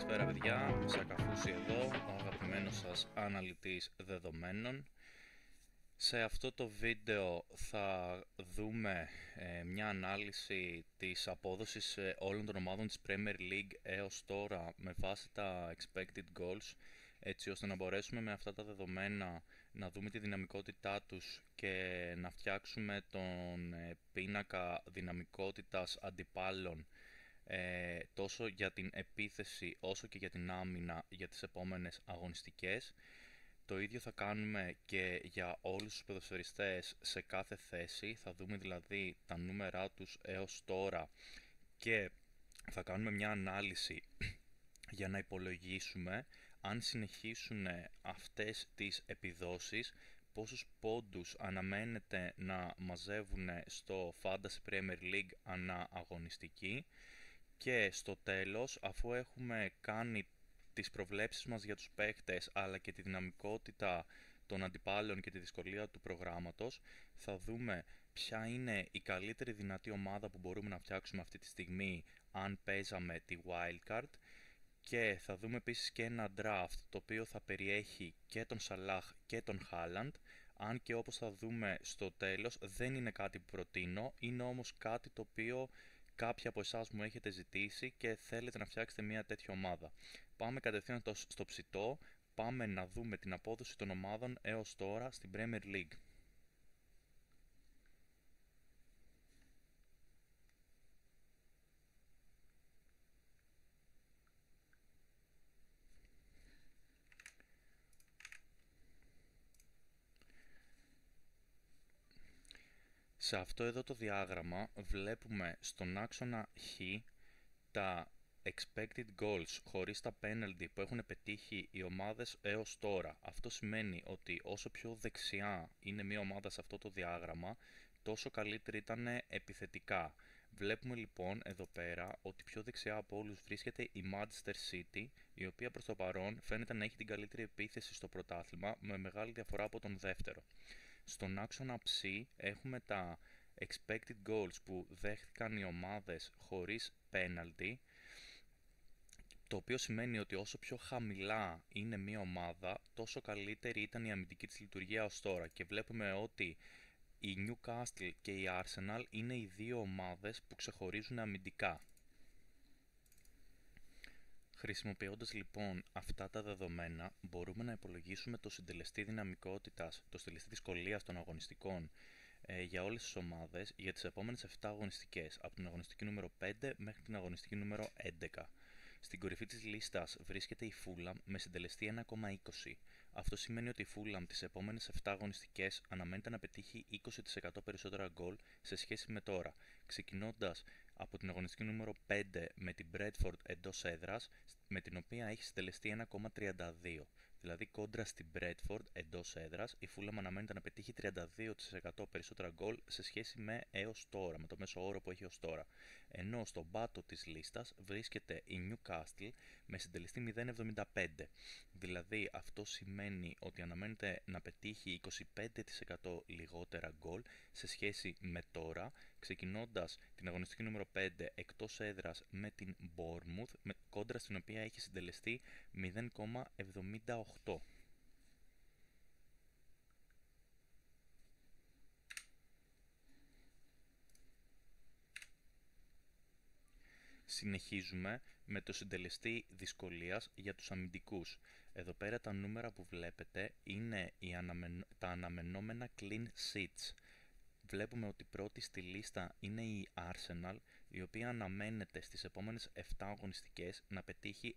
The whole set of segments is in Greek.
Καλησπέρα παιδιά, Σακαφούση εδώ, ο αγαπημένος σας αναλυτής δεδομένων. Σε αυτό το βίντεο θα δούμε μια ανάλυση της απόδοσης όλων των ομάδων της Premier League έως τώρα με βάση τα expected goals, έτσι ώστε να μπορέσουμε με αυτά τα δεδομένα να δούμε τη δυναμικότητά τους και να φτιάξουμε τον πίνακα δυναμικότητας αντιπάλων τόσο για την επίθεση όσο και για την άμυνα για τις επόμενες αγωνιστικές. Το ίδιο θα κάνουμε και για όλους τους ποδοσφαιριστές σε κάθε θέση, θα δούμε δηλαδή τα νούμερά τους έως τώρα και θα κάνουμε μια ανάλυση για να υπολογίσουμε αν συνεχίσουν αυτές τις επιδόσεις πόσους πόντους αναμένεται να μαζεύουν στο Fantasy Premier League ανά αγωνιστική. Και στο τέλος, αφού έχουμε κάνει τις προβλέψεις μας για τους παίκτες αλλά και τη δυναμικότητα των αντιπάλων και τη δυσκολία του προγράμματος, θα δούμε ποια είναι η καλύτερη δυνατή ομάδα που μπορούμε να φτιάξουμε αυτή τη στιγμή αν παίζαμε τη Wildcard, και θα δούμε επίσης και ένα draft το οποίο θα περιέχει και τον Σαλάχ και τον Χάλαντ, αν και όπως θα δούμε στο τέλος δεν είναι κάτι που προτείνω, είναι όμως κάτι το οποίο κάποιοι από εσάς μου έχετε ζητήσει και θέλετε να φτιάξετε μια τέτοια ομάδα. Πάμε κατευθείαν στο ψητό, πάμε να δούμε την απόδοση των ομάδων έως τώρα στην Premier League. Σε αυτό εδώ το διάγραμμα βλέπουμε στον άξονα Χ τα expected goals χωρίς τα penalty που έχουν πετύχει οι ομάδες έως τώρα. Αυτό σημαίνει ότι όσο πιο δεξιά είναι μια ομάδα σε αυτό το διάγραμμα, τόσο καλύτερη ήταν επιθετικά. Βλέπουμε λοιπόν εδώ πέρα ότι πιο δεξιά από όλους βρίσκεται η Manchester City, η οποία προς το παρόν φαίνεται να έχει την καλύτερη επίθεση στο πρωτάθλημα με μεγάλη διαφορά από τον δεύτερο. Στον άξονα ψ έχουμε τα expected goals που δέχτηκαν οι ομάδες χωρίς penalty, το οποίο σημαίνει ότι όσο πιο χαμηλά είναι μια ομάδα, τόσο καλύτερη ήταν η αμυντική της λειτουργία ως τώρα. Και βλέπουμε ότι η Newcastle και η Arsenal είναι οι δύο ομάδες που ξεχωρίζουν αμυντικά. Χρησιμοποιώντας λοιπόν αυτά τα δεδομένα, μπορούμε να υπολογίσουμε το συντελεστή δυναμικότητας, το συντελεστή δυσκολίας των αγωνιστικών για όλες τις ομάδες για τις επόμενες 7 αγωνιστικές, από την αγωνιστική νούμερο 5 μέχρι την αγωνιστική νούμερο 11. Στην κορυφή της λίστας βρίσκεται η Fulham με συντελεστή 1,20. Αυτό σημαίνει ότι η Fulham τις επόμενες 7 αγωνιστικές αναμένεται να πετύχει 20% περισσότερα γκολ σε σχέση με τώρα, ξεκινώντας από την αγωνιστική νούμερο 5 με την Bradford εντός έδρας, με την οποία έχει συντελεστεί 1,32. Δηλαδή κόντρα στην Bradford εντός έδρας, η Fulham αναμένεται να πετύχει 32% περισσότερα γκολ σε σχέση με έως τώρα, με το μέσο όρο που έχει ως τώρα. Ενώ στον πάτο της λίστας βρίσκεται η Newcastle με συντελεστή 0,75. Δηλαδή αυτό σημαίνει ότι αναμένεται να πετύχει 25% λιγότερα γκολ σε σχέση με τώρα, ξεκινώντας την αγωνιστική νούμερο 5 εκτός έδρας με την Bournemouth, κόντρα στην οποία έχει συντελεστεί 0,78. Συνεχίζουμε με το συντελεστή δυσκολίας για τους αμυντικούς. Εδώ πέρα τα νούμερα που βλέπετε είναι τα αναμενόμενα clean sheets. Βλέπουμε ότι πρώτη στη λίστα είναι η Arsenal, η οποία αναμένεται στις επόμενες 7 αγωνιστικές να πετύχει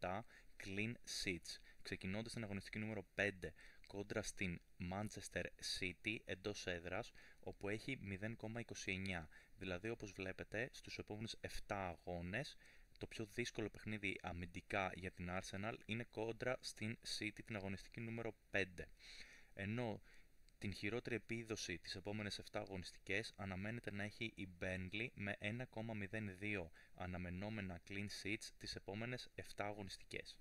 2,47 clean sheets, ξεκινώντας την αγωνιστική νούμερο 5 κόντρα στην Manchester City εντός έδρας, όπου έχει 0,29. Δηλαδή, όπως βλέπετε, στους επόμενους 7 αγώνες, το πιο δύσκολο παιχνίδι αμυντικά για την Arsenal είναι κόντρα στην City την αγωνιστική νούμερο 5. Ενώ την χειρότερη επίδοση τις επόμενες 7 αγωνιστικές αναμένεται να έχει η Burnley με 1,02 αναμενόμενα clean sheets τις επόμενες 7 αγωνιστικές.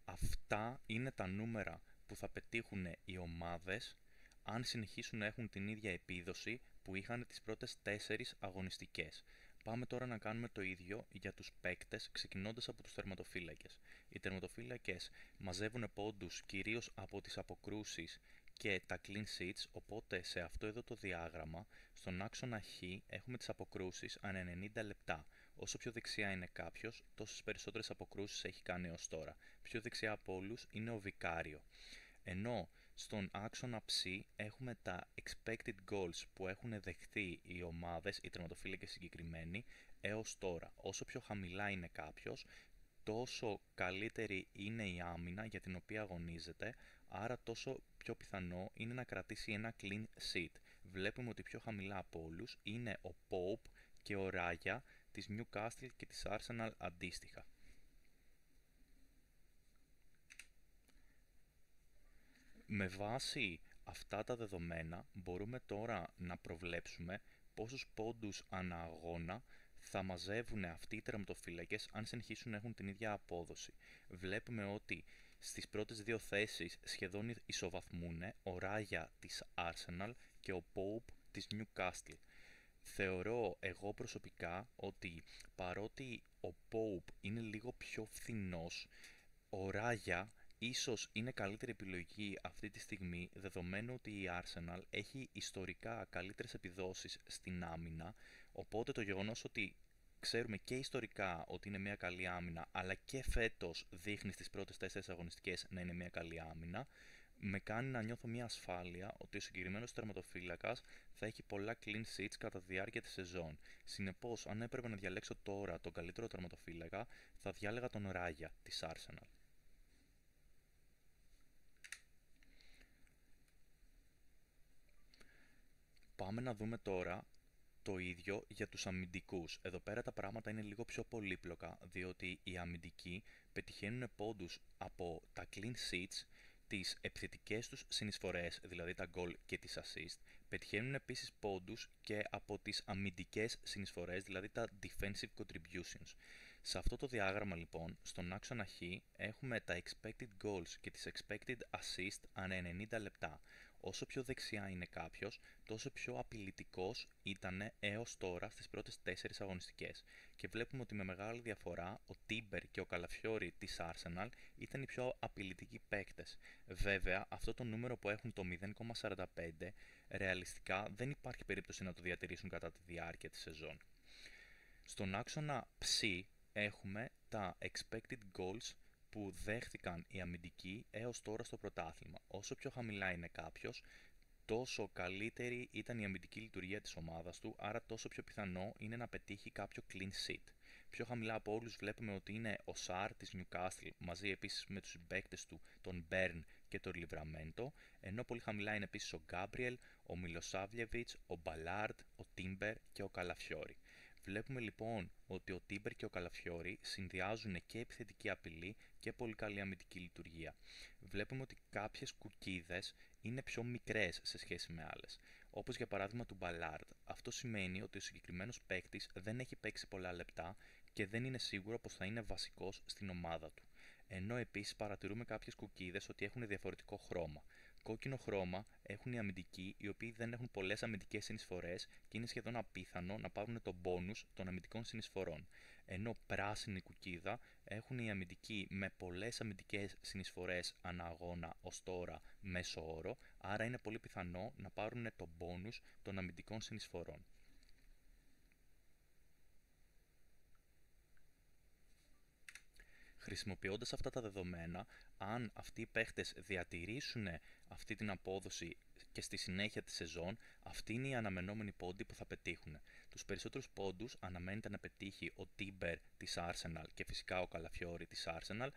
Αυτά είναι τα νούμερα που θα πετύχουν οι ομάδες αν συνεχίσουν να έχουν την ίδια επίδοση που είχαν τις πρώτες 4 αγωνιστικές. Πάμε τώρα να κάνουμε το ίδιο για τους παίκτες, ξεκινώντας από τους τερματοφύλακες. Οι τερματοφύλακες μαζεύουν πόντους κυρίως από τις αποκρούσεις και τα clean sheets, οπότε σε αυτό εδώ το διάγραμμα, στον άξονα Χ έχουμε τις αποκρούσεις ανά 90 λεπτά. Όσο πιο δεξιά είναι κάποιος, τόσες περισσότερες αποκρούσεις έχει κάνει ως τώρα. Πιο δεξιά από όλους είναι ο Βικάριο. Ενώ στον άξονα ψ έχουμε τα expected goals που έχουν δεχθεί οι ομάδες, οι τερματοφύλακες συγκεκριμένοι, έως τώρα. Όσο πιο χαμηλά είναι κάποιος, τόσο καλύτερη είναι η άμυνα για την οποία αγωνίζεται, άρα τόσο πιο πιθανό είναι να κρατήσει ένα clean sheet. Βλέπουμε ότι πιο χαμηλά από όλους είναι ο Pope και ο Raya της Newcastle και της Arsenal αντίστοιχα. Με βάση αυτά τα δεδομένα μπορούμε τώρα να προβλέψουμε πόσους πόντους ανά αγώνα θα μαζεύουν αυτοί οι τερματοφύλακες αν συνεχίσουν να έχουν την ίδια απόδοση. Βλέπουμε ότι στις πρώτες δύο θέσεις σχεδόν ισοβαθμούν ο Ράγια της Arsenal και ο Pope της Newcastle. Θεωρώ εγώ προσωπικά ότι παρότι ο Pope είναι λίγο πιο φθηνός, ο Ράγια ίσως είναι καλύτερη επιλογή αυτή τη στιγμή, δεδομένου ότι η Arsenal έχει ιστορικά καλύτερες επιδόσεις στην άμυνα, οπότε το γεγονός ότι ξέρουμε και ιστορικά ότι είναι μια καλή άμυνα, αλλά και φέτος δείχνει στις πρώτες 4 αγωνιστικές να είναι μια καλή άμυνα, με κάνει να νιώθω μια ασφάλεια ότι ο συγκεκριμένος τερματοφύλακας θα έχει πολλά clean sheets κατά τη διάρκεια της σεζόν. Συνεπώς, αν έπρεπε να διαλέξω τώρα τον καλύτερο τερματοφύλακα, θα διάλεγα τον Ράγια της Arsenal. Πάμε να δούμε τώρα το ίδιο για τους αμυντικούς. Εδώ πέρα τα πράγματα είναι λίγο πιο πολύπλοκα, διότι οι αμυντικοί πετυχαίνουν πόντους από τα clean sheets, τις επιθετικές τους συνεισφορές, δηλαδή τα goal και τις assist, πετυχαίνουν επίσης πόντους και από τις αμυντικές συνεισφορές, δηλαδή τα defensive contributions. Σε αυτό το διάγραμμα λοιπόν, στον άξονα Χ, έχουμε τα expected goals και τις expected assist ανά 90 λεπτά. Όσο πιο δεξιά είναι κάποιος, τόσο πιο απειλητικός ήταν έως τώρα στις πρώτες 4 αγωνιστικές. Και βλέπουμε ότι με μεγάλη διαφορά ο Τίμπερ και ο Καλαφιόρι της Arsenal ήταν οι πιο απειλητικοί παίκτες. Βέβαια, αυτό το νούμερο που έχουν το 0,45, ρεαλιστικά δεν υπάρχει περίπτωση να το διατηρήσουν κατά τη διάρκεια της σεζόν. Στον άξονα ψ έχουμε τα expected goals που δέχτηκαν οι αμυντικοί έως τώρα στο πρωτάθλημα. Όσο πιο χαμηλά είναι κάποιος, τόσο καλύτερη ήταν η αμυντική λειτουργία της ομάδας του, άρα τόσο πιο πιθανό είναι να πετύχει κάποιο clean sheet. Πιο χαμηλά από όλους βλέπουμε ότι είναι ο Σαρ της Newcastle, μαζί επίσης με τους συμπαίκτες του, τον Μπέρν και τον Λιβραμέντο, ενώ πολύ χαμηλά είναι επίσης ο Γκάμπριελ, ο Μιλοσάβλεβιτς, ο Μπαλάρντ, ο Τίμπερ και ο Καλαφιόρι. Βλέπουμε λοιπόν ότι ο Τίμπερ και ο Καλαφιόρι συνδυάζουν και επιθετική απειλή και πολύ καλή αμυντική λειτουργία. Βλέπουμε ότι κάποιες κουκίδες είναι πιο μικρές σε σχέση με άλλες, όπως για παράδειγμα του Μπαλάρντ. Αυτό σημαίνει ότι ο συγκεκριμένος παίκτης δεν έχει παίξει πολλά λεπτά και δεν είναι σίγουρο πως θα είναι βασικός στην ομάδα του. Ενώ επίσης παρατηρούμε κάποιες κουκίδες ότι έχουν διαφορετικό χρώμα. Κόκκινο χρώμα έχουν οι αμυντικοί, οι οποίοι δεν έχουν πολλές αμυντικές συνεισφορές και είναι σχεδόν απίθανο να πάρουν το μπόνους των αμυντικών συνεισφορών. Ενώ πράσινη κουκίδα έχουν οι αμυντικοί με πολλές αμυντικές συνεισφορές ανά αγώνα ως τώρα μέσο όρο, άρα είναι πολύ πιθανό να πάρουν το μπόνους των αμυντικών συνεισφορών. Χρησιμοποιώντας αυτά τα δεδομένα, αν αυτοί οι παίχτες διατηρήσουν αυτή την απόδοση και στη συνέχεια της σεζόν, αυτή είναι η αναμενόμενη πόντη που θα πετύχουν. Τους περισσότερους πόντους αναμένεται να πετύχει ο Τίμπερ της Arsenal και φυσικά ο Καλαφιόρι της Arsenal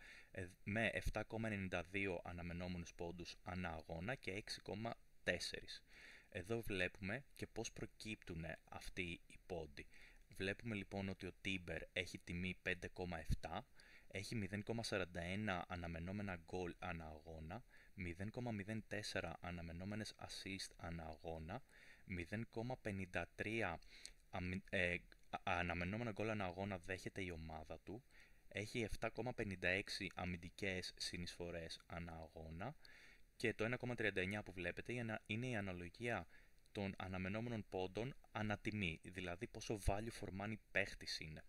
με 7,92 αναμενόμενους πόντους ανά αγώνα και 6,4. Εδώ βλέπουμε και πώς προκύπτουν αυτοί οι πόντοι. Βλέπουμε λοιπόν ότι ο Τίμπερ έχει τιμή 5,7, έχει 0,41 αναμενόμενα γκολ ανά αγώνα, 0,04 αναμενόμενες assist ανά αγώνα, 0,53 αναμενόμενα γκολ ανά αγώνα δέχεται η ομάδα του, έχει 7,56 αμυντικές συνεισφορές ανά αγώνα Και το 1,39 που βλέπετε είναι η αναλογία των αναμενόμενων πόντων ανατιμή, δηλαδή πόσο value for money παίχτης είναι.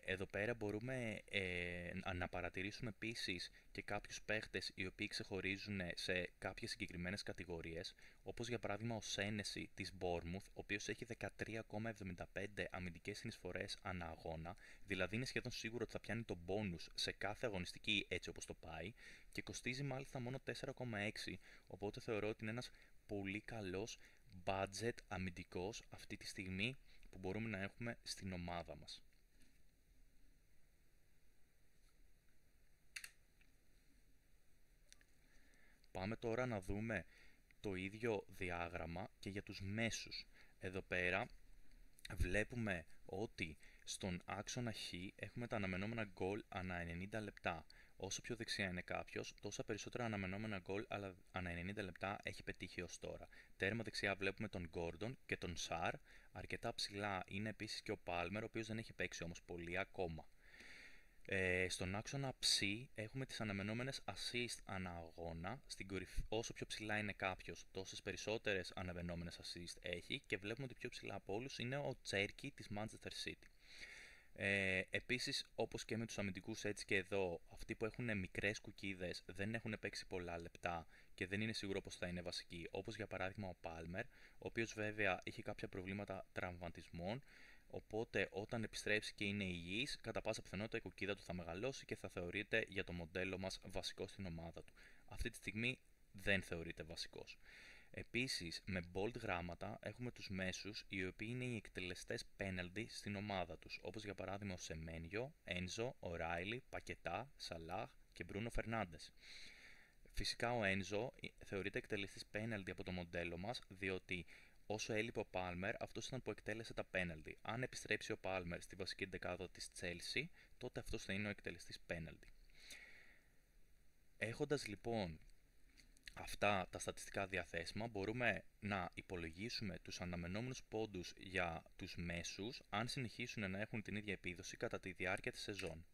Εδώ πέρα μπορούμε να παρατηρήσουμε επίσης και κάποιους παίχτες οι οποίοι ξεχωρίζουν σε κάποιες συγκεκριμένες κατηγορίες, όπως για παράδειγμα ο Σένεση της Bournemouth, ο οποίος έχει 13,75 αμυντικές συνεισφορές ανά αγώνα, δηλαδή είναι σχεδόν σίγουρο ότι θα πιάνει το bonus σε κάθε αγωνιστική έτσι όπως το πάει, και κοστίζει μάλιστα μόνο 4,6, οπότε θεωρώ ότι είναι ένας πολύ καλός budget αμυντικός αυτή τη στιγμή που μπορούμε να έχουμε στην ομάδα μας. Πάμε τώρα να δούμε το ίδιο διάγραμμα και για τους μέσους. Εδώ πέρα βλέπουμε ότι στον άξονα Χ έχουμε τα αναμενόμενα γκολ ανά 90 λεπτά. Όσο πιο δεξιά είναι κάποιος, τόσα περισσότερα αναμενόμενα γκολ ανά 90 λεπτά έχει πετύχει ως τώρα. Τέρμα δεξιά βλέπουμε τον Γκόρντον και τον Σαρ. Αρκετά ψηλά είναι επίσης και ο Πάλμερ, ο οποίος δεν έχει παίξει όμως πολύ ακόμα. Στον άξονα ψ έχουμε τις αναμενόμενες assist ανά αγώνα. Στην κορυφή, όσο πιο ψηλά είναι κάποιος, τόσες περισσότερες αναμενόμενες assist έχει, και βλέπουμε ότι πιο ψηλά από όλους είναι ο Τσέρκι της Manchester City. Επίσης, όπως και με τους αμυντικούς, έτσι και εδώ, αυτοί που έχουν μικρές κουκίδες δεν έχουν παίξει πολλά λεπτά και δεν είναι σίγουρο πως θα είναι βασικοί, όπως για παράδειγμα ο Palmer, ο οποίος βέβαια είχε κάποια προβλήματα τραυματισμών, οπότε όταν επιστρέψει και είναι υγιής, κατά πάσα πιθανότητα η κουκίδα του θα μεγαλώσει και θα θεωρείται για το μοντέλο μας βασικό στην ομάδα του. Αυτή τη στιγμή δεν θεωρείται βασικός. Επίσης, με bold γράμματα έχουμε τους μέσους, οι οποίοι είναι οι εκτελεστές penalty στην ομάδα τους, όπως για παράδειγμα ο Σεμένιο, Ένζο, ο Ράιλι, Πακετά, Σαλάχ και Μπρούνο Φερνάντες. Φυσικά ο Ένζο θεωρείται εκτελεστής penalty από το μοντέλο μας, διότι όσο έλειπε ο Palmer, αυτός ήταν που εκτέλεσε τα penalty. Αν επιστρέψει ο Palmer στη βασική δεκάδα της Chelsea, τότε αυτός θα είναι ο εκτελεστής penalty. Έχοντας λοιπόν αυτά τα στατιστικά διαθέσιμα, μπορούμε να υπολογίσουμε τους αναμενόμενους πόντους για τους μέσους αν συνεχίσουν να έχουν την ίδια επίδοση κατά τη διάρκεια της σεζόν.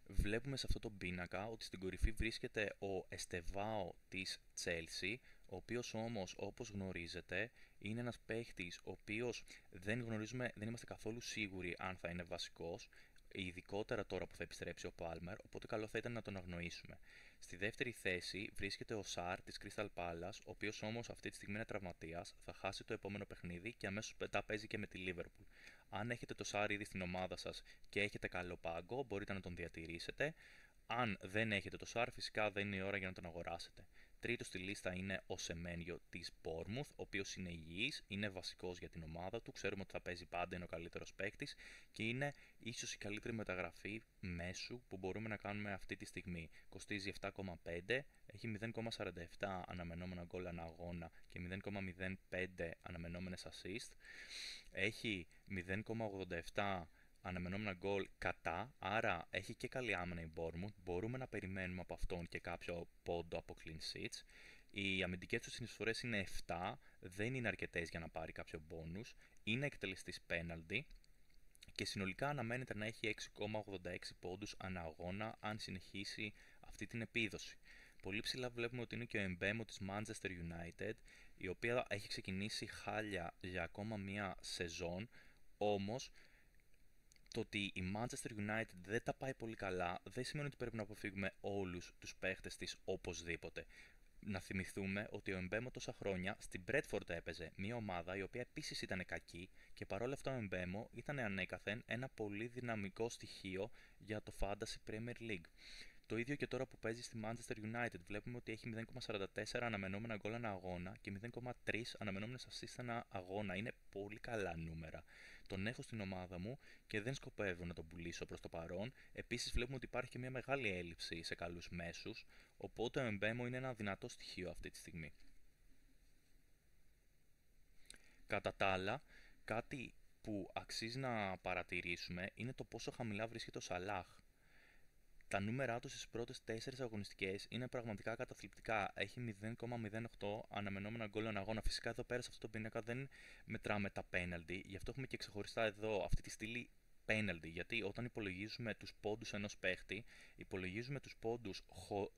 Βλέπουμε σε αυτό το πίνακα ότι στην κορυφή βρίσκεται ο Εστεβάο της Chelsea, ο οποίος όμως, όπως γνωρίζετε, είναι ένας παίχτης ο οποίος δεν είμαστε καθόλου σίγουροι αν θα είναι βασικός, ειδικότερα τώρα που θα επιστρέψει ο Palmer, οπότε καλό θα ήταν να τον αγνοήσουμε. Στη δεύτερη θέση βρίσκεται ο Σαρ της Crystal Palace, ο οποίος όμως αυτή τη στιγμή είναι τραυματίας, θα χάσει το επόμενο παιχνίδι και αμέσως μετά παίζει και με τη Liverpool. Αν έχετε το Σαρ ήδη στην ομάδα σας και έχετε καλό πάγκο, μπορείτε να τον διατηρήσετε. Αν δεν έχετε το Σαρ, φυσικά δεν είναι η ώρα για να τον αγοράσετε. Τρίτος στη λίστα είναι ο Σεμένιο της Bournemouth, ο οποίος είναι υγιής, είναι βασικός για την ομάδα του, ξέρουμε ότι θα παίζει πάντα, είναι ο καλύτερος παίκτης και είναι ίσως η καλύτερη μεταγραφή μέσου που μπορούμε να κάνουμε αυτή τη στιγμή. Κοστίζει 7,5, έχει 0,47 αναμενόμενα γκολ ανά αγώνα και 0,05 αναμενόμενες assist, έχει 0,87 αναμενόμενα γκολ κατά, άρα έχει και καλή άμυνα η Bournemouth, μπορούμε να περιμένουμε από αυτόν και κάποιο πόντο από clean sheets. Οι αμυντικές του συνεισφορές είναι 7, δεν είναι αρκετές για να πάρει κάποιο bonus, είναι εκτελεστής penalty και συνολικά αναμένεται να έχει 6,86 πόντους ανά αγώνα αν συνεχίσει αυτή την επίδοση. Πολύ ψηλά βλέπουμε ότι είναι και ο Εμπέμο της Manchester United, η οποία έχει ξεκινήσει χάλια για ακόμα μία σεζόν, όμως το ότι η Manchester United δεν τα πάει πολύ καλά δεν σημαίνει ότι πρέπει να αποφύγουμε όλους τους παίχτες της οπωσδήποτε. Να θυμηθούμε ότι ο Εμπέμο τόσα χρόνια στην Bradford έπαιζε, μια ομάδα η οποία επίσης ήταν κακή και παρόλα αυτά ο Εμπέμο ήταν ανέκαθεν ένα πολύ δυναμικό στοιχείο για το Fantasy Premier League. Το ίδιο και τώρα που παίζει στη Manchester United. Βλέπουμε ότι έχει 0,44 αναμενόμενα γκολ ανά αγώνα και 0,3 αναμενόμενες assist ανά αγώνα. Είναι πολύ καλά νούμερα. Τον έχω στην ομάδα μου και δεν σκοπεύω να τον πουλήσω προς το παρόν. Επίσης βλέπουμε ότι υπάρχει και μια μεγάλη έλλειψη σε καλούς μέσους, οπότε ο Εμπέμο είναι ένα δυνατό στοιχείο αυτή τη στιγμή. Κατά τα άλλα, κάτι που αξίζει να παρατηρήσουμε είναι το πόσο χαμηλά βρίσκεται ο Σαλάχ. Τα νούμερά του στις πρώτες 4 αγωνιστικές είναι πραγματικά καταθλιπτικά. Έχει 0,08 αναμενόμενα γκολ ανά αγώνα. Φυσικά εδώ πέρα σε αυτό το πίνακα δεν μετράμε τα penalty, γι' αυτό έχουμε και ξεχωριστά εδώ αυτή τη στήλη penalty, γιατί όταν υπολογίζουμε τους πόντους ενός παίχτη, υπολογίζουμε τους πόντους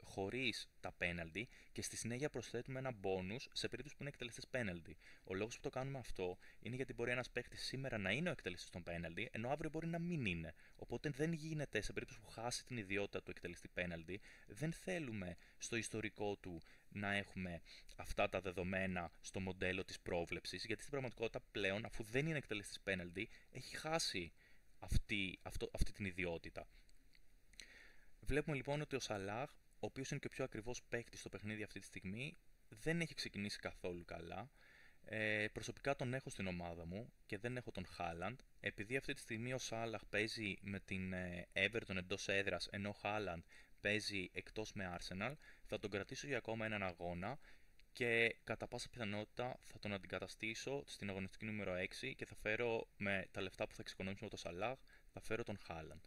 χωρίς τα penalty και στη συνέχεια προσθέτουμε ένα bonus σε περίπτωση που είναι εκτελεστές penalty. Ο λόγος που το κάνουμε αυτό είναι γιατί μπορεί ένας παίχτης σήμερα να είναι ο εκτελεστής των penalty, ενώ αύριο μπορεί να μην είναι. Οπότε δεν γίνεται, σε περίπτωση που χάσει την ιδιότητα του εκτελεστή penalty, δεν θέλουμε στο ιστορικό του να έχουμε αυτά τα δεδομένα στο μοντέλο της πρόβλεψης, γιατί στην πραγματικότητα πλέον, αφού δεν είναι εκτελεστής penalty, έχει χάσει αυτή την ιδιότητα. Βλέπουμε λοιπόν ότι ο Σαλάχ, ο οποίος είναι και ο πιο ακριβώς παίκτης στο παιχνίδι αυτή τη στιγμή, δεν έχει ξεκινήσει καθόλου καλά. Προσωπικά τον έχω στην ομάδα μου και δεν έχω τον Χάλαντ. Επειδή αυτή τη στιγμή ο Σάλαχ παίζει με την Everton εντός έδρας, ενώ ο Χάλαντ παίζει εκτός με Arsenal, θα τον κρατήσω για ακόμα έναν αγώνα και κατά πάσα πιθανότητα θα τον αντικαταστήσω στην αγωνιστική νούμερο 6 και θα φέρω με τα λεφτά που θα εξοικονομήσω με τον Σαλάχ, θα φέρω τον Χάλαντ.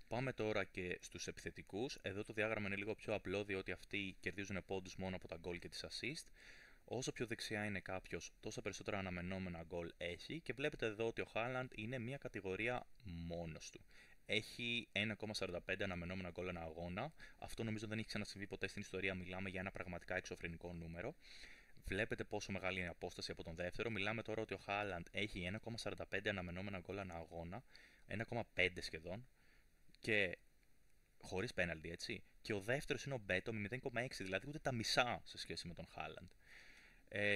Πάμε τώρα και στους επιθετικούς. Εδώ το διάγραμμα είναι λίγο πιο απλό, διότι αυτοί κερδίζουν πόντους μόνο από τα goal και τις assist. Όσο πιο δεξιά είναι κάποιος, τόσο περισσότερα αναμενόμενα goal έχει και βλέπετε εδώ ότι ο Haaland είναι μια κατηγορία μόνος του. Έχει 1,45 αναμενόμενα goal ανά αγώνα. Αυτό νομίζω δεν έχει ξανασυμβεί ποτέ στην ιστορία. Μιλάμε για ένα πραγματικά εξωφρενικό νούμερο. Βλέπετε πόσο μεγάλη είναι η απόσταση από τον δεύτερο. Μιλάμε τώρα ότι ο Haaland έχει 1,45 αναμενόμενα goal ανά αγώνα, 1,5 σχεδόν, και χωρίς πέναλτι, έτσι. Και ο δεύτερος είναι ο Μπέτο με 0,6, δηλαδή ούτε τα μισά σε σχέση με τον Haaland.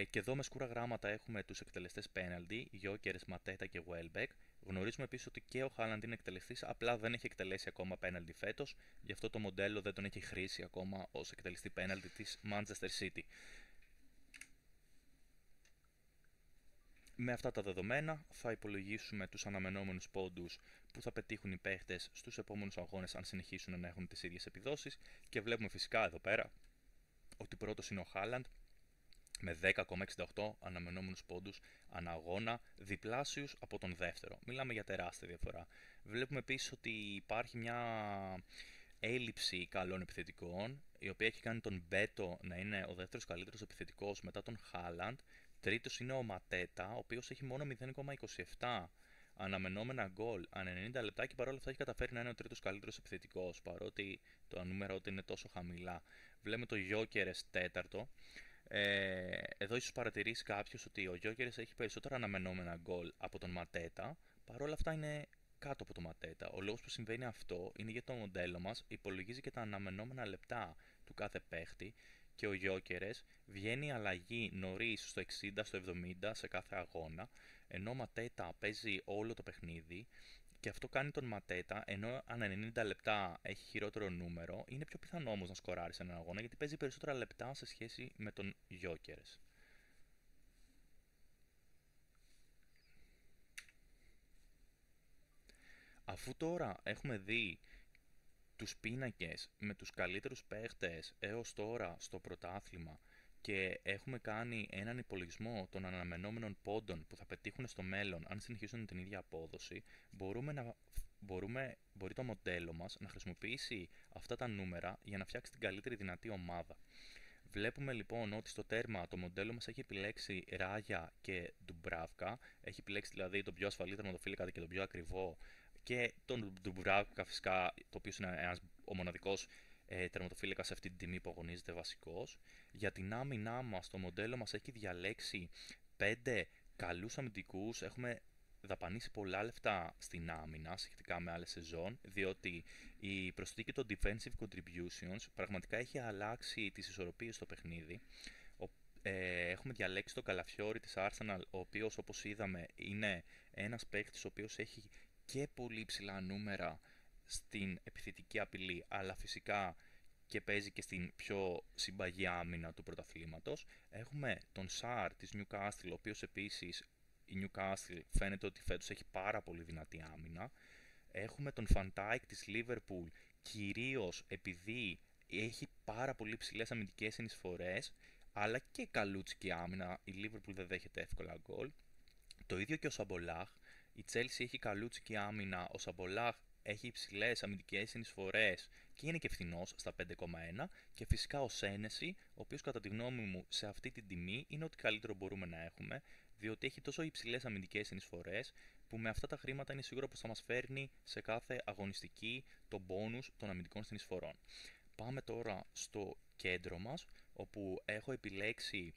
Και εδώ με σκούρα γράμματα έχουμε τους εκτελεστές πέναλτι, Γιόκερες, Ματέτα και Welbeck. Γνωρίζουμε επίσης ότι και ο Haaland είναι εκτελεστής, απλά δεν έχει εκτελέσει ακόμα πέναλτι φέτος, γι' αυτό το μοντέλο δεν τον έχει χρήσει ακόμα ως εκτελεστή πέναλτι της Manchester City. Με αυτά τα δεδομένα θα υπολογίσουμε τους αναμενόμενους πόντους που θα πετύχουν οι παίχτες στους επόμενους αγώνες αν συνεχίσουν να έχουν τις ίδιες επιδόσεις και βλέπουμε φυσικά εδώ πέρα ότι πρώτος είναι ο Haaland με 10,68 αναμενόμενους πόντους ανά αγώνα, διπλάσιους από τον δεύτερο. Μιλάμε για τεράστια διαφορά. Βλέπουμε επίσης ότι υπάρχει μια έλλειψη καλών επιθετικών, η οποία έχει κάνει τον Μπέτο να είναι ο δεύτερος καλύτερος επιθετικός μετά τον Haaland. Τρίτος είναι ο Ματέτα, ο οποίος έχει μόνο 0,27 αναμενόμενα γκολ ανά 90 λεπτά και παρόλα αυτά έχει καταφέρει να είναι ο τρίτος καλύτερος επιθετικός, παρότι το νούμερο του είναι τόσο χαμηλά. Βλέπουμε το Γιόκερες τέταρτο. Εδώ ίσως παρατηρήσει κάποιος ότι ο Γιόκερες έχει περισσότερα αναμενόμενα γκολ από τον Ματέτα, παρόλα αυτά είναι κάτω από το Ματέτα. Ο λόγος που συμβαίνει αυτό είναι γιατί το μοντέλο μας υπολογίζει και τα αναμενόμενα λεπτά του κάθε παίχτη και ο Γιόκερες βγαίνει αλλαγή νωρίς στο 60, στο 70 σε κάθε αγώνα, ενώ ο Ματέτα παίζει όλο το παιχνίδι και αυτό κάνει τον Ματέτα, ενώ ανά 90 λεπτά έχει χειρότερο νούμερο, είναι πιο πιθανό όμως να σκοράρει σε έναν αγώνα γιατί παίζει περισσότερα λεπτά σε σχέση με τον Γιόκερες. Αφού τώρα έχουμε δει τους πίνακες με τους καλύτερους παίχτες έως τώρα στο πρωτάθλημα και έχουμε κάνει έναν υπολογισμό των αναμενόμενων πόντων που θα πετύχουν στο μέλλον αν συνεχίσουν την ίδια απόδοση, μπορεί το μοντέλο μας να χρησιμοποιήσει αυτά τα νούμερα για να φτιάξει την καλύτερη δυνατή ομάδα. Βλέπουμε λοιπόν ότι στο τέρμα το μοντέλο μας έχει επιλέξει Ράγια και Ντουμπράβκα, έχει επιλέξει δηλαδή τον πιο ασφαλή τερματοφύλακα και τον πιο ακριβό και τον Ντουμπράβκα φυσικά, το οποίο είναι ο μοναδικός τερματοφύλακας σε αυτή την τιμή που αγωνίζεται βασικός. Για την άμυνά μας το μοντέλο μας έχει διαλέξει 5 καλούς αμυντικούς, έχουμε δαπανίσει πολλά λεφτά στην άμυνα σχετικά με άλλες σεζόν, διότι η προσθήκη των defensive contributions πραγματικά έχει αλλάξει τις ισορροπίες στο παιχνίδι. Έχουμε διαλέξει τον Καλαφιόρι της Arsenal, ο οποίος όπως είδαμε είναι ένας παίκτης ο οποίος έχει και πολύ ψηλά νούμερα στην επιθετική απειλή, αλλά φυσικά και παίζει και στην πιο συμπαγή άμυνα του πρωταθλήματος. Έχουμε τον Σαρ της Newcastle, ο οποίος επίσης η Newcastle φαίνεται ότι φέτος έχει πάρα πολύ δυνατή άμυνα. Έχουμε τον Van Dijk της Liverpool, κυρίως επειδή έχει πάρα πολύ ψηλές αμυντικές συνεισφορές, αλλά και καλούτσικη άμυνα, η Liverpool δεν δέχεται εύκολα γκολ. Το ίδιο και ο Σαμπολάχ, η Chelsea έχει καλούτσικη άμυνα, ο Σαμπολάχ έχει υψηλές αμυντικές συνεισφορές και είναι και φθηνός στα 5,1 και φυσικά ο Σένεση, ο οποίος κατά τη γνώμη μου σε αυτή την τιμή είναι ό,τι καλύτερο μπορούμε να έχουμε, διότι έχει τόσο υψηλές αμυντικές συνεισφορές που με αυτά τα χρήματα είναι σίγουρο πως θα μας φέρνει σε κάθε αγωνιστική το bonus των αμυντικών συνεισφορών. Πάμε τώρα στο κέντρο μας, όπου έχω επιλέξει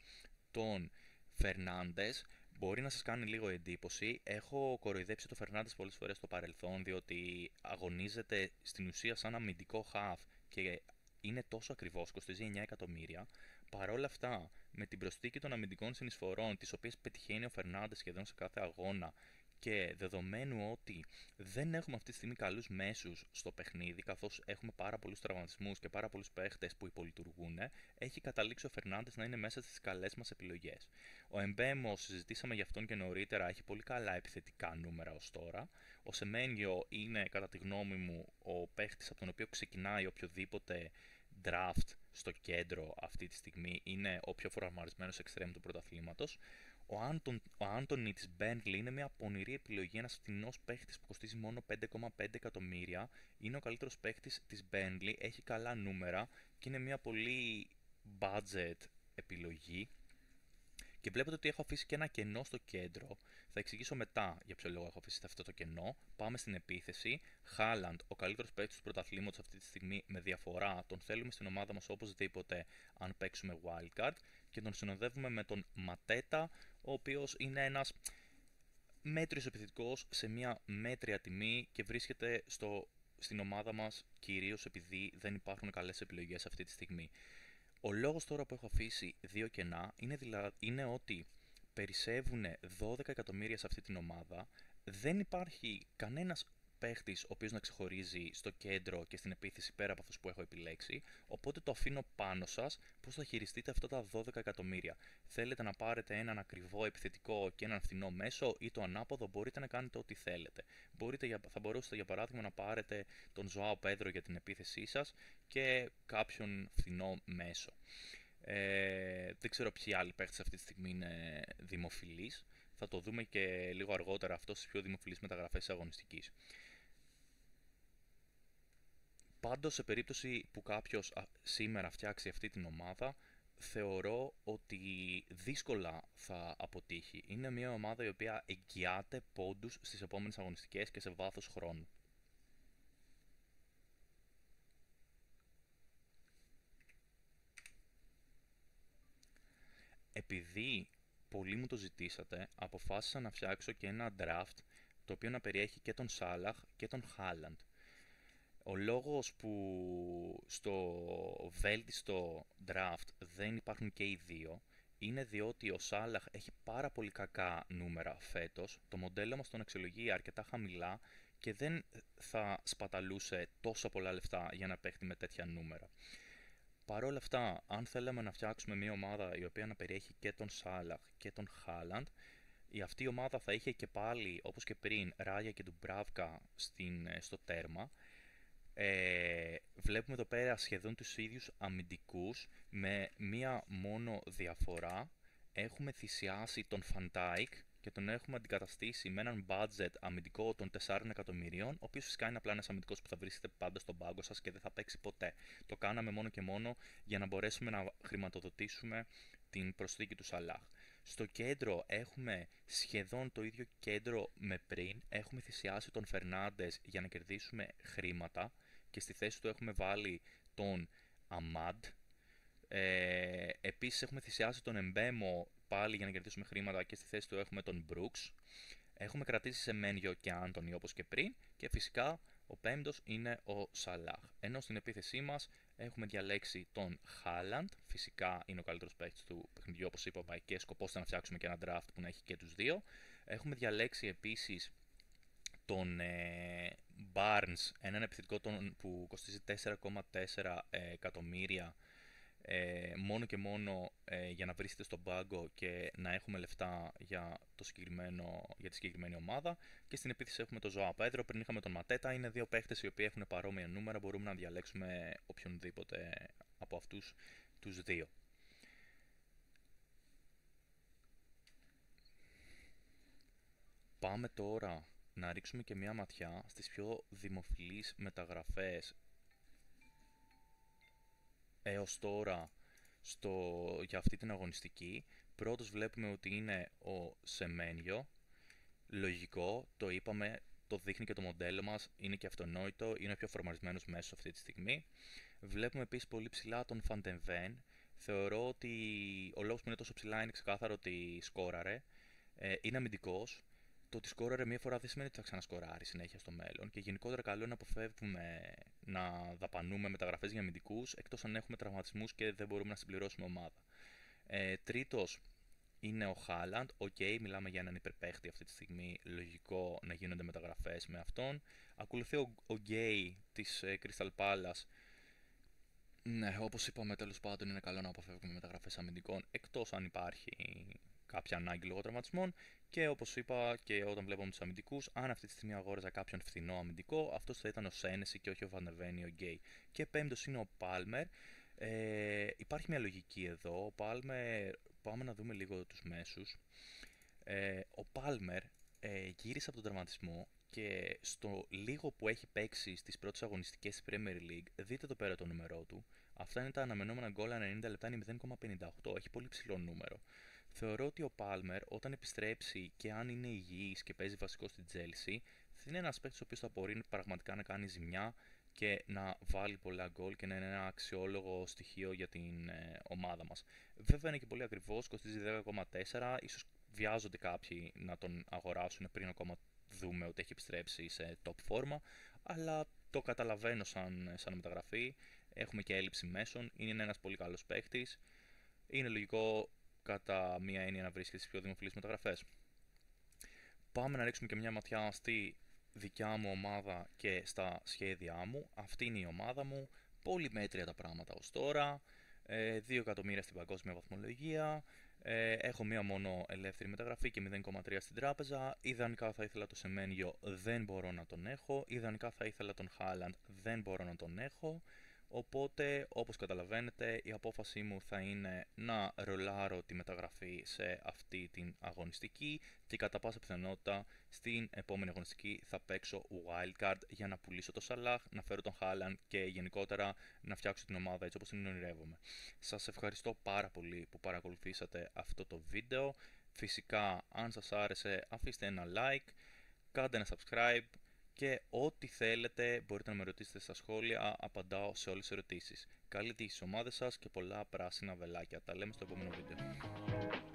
τον Φερνάντες. Μπορεί να σας κάνει λίγο εντύπωση. Έχω κοροϊδέψει το Φερνάντες πολλές φορές στο παρελθόν, διότι αγωνίζεται στην ουσία σαν αμυντικό half και είναι τόσο ακριβώς, κοστίζει 9 εκατομμύρια. Παρόλα αυτά, με την προσθήκη των αμυντικών συνεισφορών, τις οποίες πετυχαίνει ο Φερνάντες σχεδόν σε κάθε αγώνα, και δεδομένου ότι δεν έχουμε αυτή τη στιγμή καλούς μέσους στο παιχνίδι, καθώς έχουμε πάρα πολλούς τραυματισμούς και πάρα πολλούς παίχτες που υπολειτουργούν, έχει καταλήξει ο Φερνάντες να είναι μέσα στις καλές μας επιλογές. Ο Εμπέμο, συζητήσαμε γι' αυτόν και νωρίτερα, έχει πολύ καλά επιθετικά νούμερα ως τώρα. Ο Σεμένιο είναι, κατά τη γνώμη μου, ο παίχτης από τον οποίο ξεκινάει οποιοδήποτε draft στο κέντρο αυτή τη στιγμή, είναι ο πιο φορμαρισμένος εξτρέμ του πρωταθλήματος. Ο Άντονι της Μπέρνλι είναι μια πονηρή επιλογή, ένας φθηνός παίχτης που κοστίζει μόνο 5,5 εκατομμύρια. Είναι ο καλύτερος παίχτης της Μπέρνλι, έχει καλά νούμερα και είναι μια πολύ budget επιλογή. Και βλέπετε ότι έχω αφήσει και ένα κενό στο κέντρο. Θα εξηγήσω μετά για ποιο λόγο έχω αφήσει αυτό το κενό. Πάμε στην επίθεση. Χάλαντ, ο καλύτερος παίκτης του πρωταθλήματος αυτή τη στιγμή με διαφορά. Τον θέλουμε στην ομάδα μας οπωσδήποτε αν παίξουμε wildcard. Και τον συνοδεύουμε με τον Ματέτα, ο οποίος είναι ένας μέτριος επιθετικός σε μια μέτρια τιμή και βρίσκεται στην ομάδα μας κυρίως επειδή δεν υπάρχουν καλές επιλογές αυτή τη στιγμή. Ο λόγος τώρα που έχω αφήσει δύο κενά είναι ότι περισσεύουν 12 εκατομμύρια σε αυτή την ομάδα. Δεν υπάρχει κανένας παίχτης ο οποίος να ξεχωρίζει στο κέντρο και στην επίθεση πέρα από αυτούς που έχω επιλέξει. Οπότε το αφήνω πάνω σας πώς θα χειριστείτε αυτά τα 12 εκατομμύρια. Θέλετε να πάρετε έναν ακριβό επιθετικό και έναν φθηνό μέσο ή το ανάποδο, μπορείτε να κάνετε ό,τι θέλετε. Θα μπορούσατε για παράδειγμα να πάρετε τον Ζωάο Πέδρο για την επίθεσή σας και κάποιον φθηνό μέσο. Δεν ξέρω ποιοι άλλοι παίχτες αυτή τη στιγμή είναι δημοφιλείς. Θα το δούμε και λίγο αργότερα αυτό στις πιο δημοφιλείς μεταγραφές αγωνιστικής. Πάντως, σε περίπτωση που κάποιος σήμερα φτιάξει αυτή την ομάδα, θεωρώ ότι δύσκολα θα αποτύχει. Είναι μια ομάδα η οποία εγγυάται πόντους στις επόμενες αγωνιστικές και σε βάθος χρόνου. Επειδή πολλοί μου το ζητήσατε, αποφάσισα να φτιάξω και ένα draft το οποίο να περιέχει και τον Σάλαχ και τον Χάλαντ. Ο λόγος που στο βέλτιστο draft δεν υπάρχουν και οι δύο είναι διότι ο Σάλαχ έχει πάρα πολύ κακά νούμερα φέτος, το μοντέλο μας τον αξιολογεί αρκετά χαμηλά και δεν θα σπαταλούσε τόσο πολλά λεφτά για να παίχτη με τέτοια νούμερα. Παρ' όλα αυτά, αν θέλαμε να φτιάξουμε μια ομάδα η οποία να περιέχει και τον Σάλαχ και τον Χάλαντ, αυτή η ομάδα θα είχε και πάλι, όπως και πριν, Ράγια και Ντουμπράβκα στο τέρμα. Βλέπουμε εδώ πέρα σχεδόν τους ίδιους αμυντικούς με μία μόνο διαφορά. Έχουμε θυσιάσει τον Φαντάικ και τον έχουμε αντικαταστήσει με έναν budget αμυντικό των 4 εκατομμυρίων, ο οποίος φυσικά είναι απλά ένας αμυντικός που θα βρίσκεται πάντα στον πάγκο σας και δεν θα παίξει ποτέ. Το κάναμε μόνο και μόνο για να μπορέσουμε να χρηματοδοτήσουμε την προσθήκη του Σαλάχ. Στο κέντρο έχουμε σχεδόν το ίδιο κέντρο με πριν. Έχουμε θυσιάσει τον Φερνάντες για να κερδίσουμε χρήματα και στη θέση του έχουμε βάλει τον Αμάντ. Επίσης έχουμε θυσιάσει τον Εμπέμο πάλι για να κερδίσουμε χρήματα και στη θέση του έχουμε τον Μπρούξ. Έχουμε κρατήσει Σεμένιο και Άντονι όπως και πριν και φυσικά ο πέμπτος είναι ο Σαλάχ. Ενώ στην επίθεσή μας έχουμε διαλέξει τον Χάλαντ, φυσικά είναι ο καλύτερος παίκτης του παιχνιδιού όπως είπαμε και σκοπός ήταν να φτιάξουμε και ένα draft που να έχει και τους δύο. Έχουμε διαλέξει επίσης τον Barnes, έναν επιθετικό που κοστίζει 4,4 εκατομμύρια μόνο και μόνο για να βρίσκεται στον πάγκο και να έχουμε λεφτά για τη συγκεκριμένη ομάδα. Και στην επίθεση έχουμε τον Ζωά Πέδρο, πριν είχαμε τον Ματέτα. Είναι δύο παίχτες οι οποίοι έχουν παρόμοια νούμερα, μπορούμε να διαλέξουμε οποιονδήποτε από αυτούς τους δύο. Πάμε τώρα να ρίξουμε και μια ματιά στις πιο δημοφιλείς μεταγραφές έως τώρα για αυτή την αγωνιστική. Πρώτος βλέπουμε ότι είναι ο Σεμένιο. Λογικό, το είπαμε, το δείχνει και το μοντέλο μας, είναι και αυτονόητο, είναι ο πιο φορμαρισμένος μέσος αυτή τη στιγμή. Βλέπουμε επίσης πολύ ψηλά τον Φαντεμβέν. Θεωρώ ότι ο λόγος που είναι τόσο ψηλά είναι ξεκάθαρο ότι σκόραρε. Είναι αμυντικός. Το ότι σκόραρε μία φορά δεν σημαίνει ότι θα ξανασκοράρει συνέχεια στο μέλλον. Και γενικότερα καλό είναι να αποφεύγουμε να δαπανούμε μεταγραφές για αμυντικούς, εκτός αν έχουμε τραυματισμούς και δεν μπορούμε να συμπληρώσουμε ομάδα. Τρίτος είναι ο Χάλαντ. Οκ, μιλάμε για έναν υπερπαίχτη αυτή τη στιγμή. Λογικό να γίνονται μεταγραφές με αυτόν. Ακολουθεί ο Γκέι της Crystal Palace. Ναι, όπως είπαμε, τέλος πάντων είναι καλό να αποφεύγουμε μεταγραφές αμυντικών, εκτός αν υπάρχει κάποια ανάγκη λόγω τραυματισμών. Και όπως είπα και όταν βλέπαμε τους αμυντικούς, αν αυτή τη στιγμή αγόραζα κάποιον φθηνό αμυντικό, αυτός θα ήταν ο Σένεση και όχι ο Βανεβένι, ο Γκέι. Και πέμπτος είναι ο Πάλμερ. Υπάρχει μια λογική εδώ. Ο Πάλμερ, πάμε να δούμε λίγο τους μέσους. Ο Πάλμερ γύρισε από τον τραυματισμό και στο λίγο που έχει παίξει στις πρώτες αγωνιστικές της Premier League, δείτε εδώ πέρα το νούμερό του. Αυτά είναι τα αναμενόμενα γκολ 90 λεπτά, είναι 0,58, έχει πολύ ψηλό νούμερο. Θεωρώ ότι ο Πάλμερ όταν επιστρέψει και αν είναι υγιής και παίζει βασικό στην Chelsea, θα είναι ένας παίκτης ο οποίος θα μπορεί πραγματικά να κάνει ζημιά και να βάλει πολλά γκολ και να είναι ένα αξιόλογο στοιχείο για την ομάδα μας. Βέβαια είναι και πολύ ακριβώς, κοστίζει 10,4, ίσως βιάζονται κάποιοι να τον αγοράσουν πριν ακόμα δούμε ότι έχει επιστρέψει σε top φόρμα, αλλά το καταλαβαίνω σαν μεταγραφή. Έχουμε και έλλειψη μέσων, είναι ένας πολύ καλός παίκτης. Είναι λογικό κατά μία έννοια να βρίσκεται στις πιο δημοφιλείς μεταγραφές. Πάμε να ρίξουμε και μια ματιά στη δικιά μου ομάδα και στα σχέδιά μου. Αυτή είναι η ομάδα μου, πολύ μέτρια τα πράγματα ως τώρα. 2 εκατομμύρια στην παγκόσμια βαθμολογία. Έχω μία μόνο ελεύθερη μεταγραφή και 0,3 στην τράπεζα. Ιδανικά θα ήθελα το Σεμένιο, δεν μπορώ να τον έχω. Ιδανικά θα ήθελα τον Χάλαντ, δεν μπορώ να τον έχω. Οπότε, όπως καταλαβαίνετε, η απόφασή μου θα είναι να ρολάρω τη μεταγραφή σε αυτή την αγωνιστική και κατά πάσα πιθανότητα στην επόμενη αγωνιστική θα παίξω wildcard για να πουλήσω το Σαλάχ, να φέρω τον Χάλαντ και γενικότερα να φτιάξω την ομάδα έτσι όπως την ονειρεύομαι. Σας ευχαριστώ πάρα πολύ που παρακολουθήσατε αυτό το βίντεο. Φυσικά, αν σας άρεσε, αφήστε ένα like, κάντε ένα subscribe και ό,τι θέλετε μπορείτε να με ρωτήσετε στα σχόλια, απαντάω σε όλες τις ερωτήσεις. Καλή τύχη στις ομάδες σας και πολλά πράσινα βελάκια. Τα λέμε στο επόμενο βίντεο.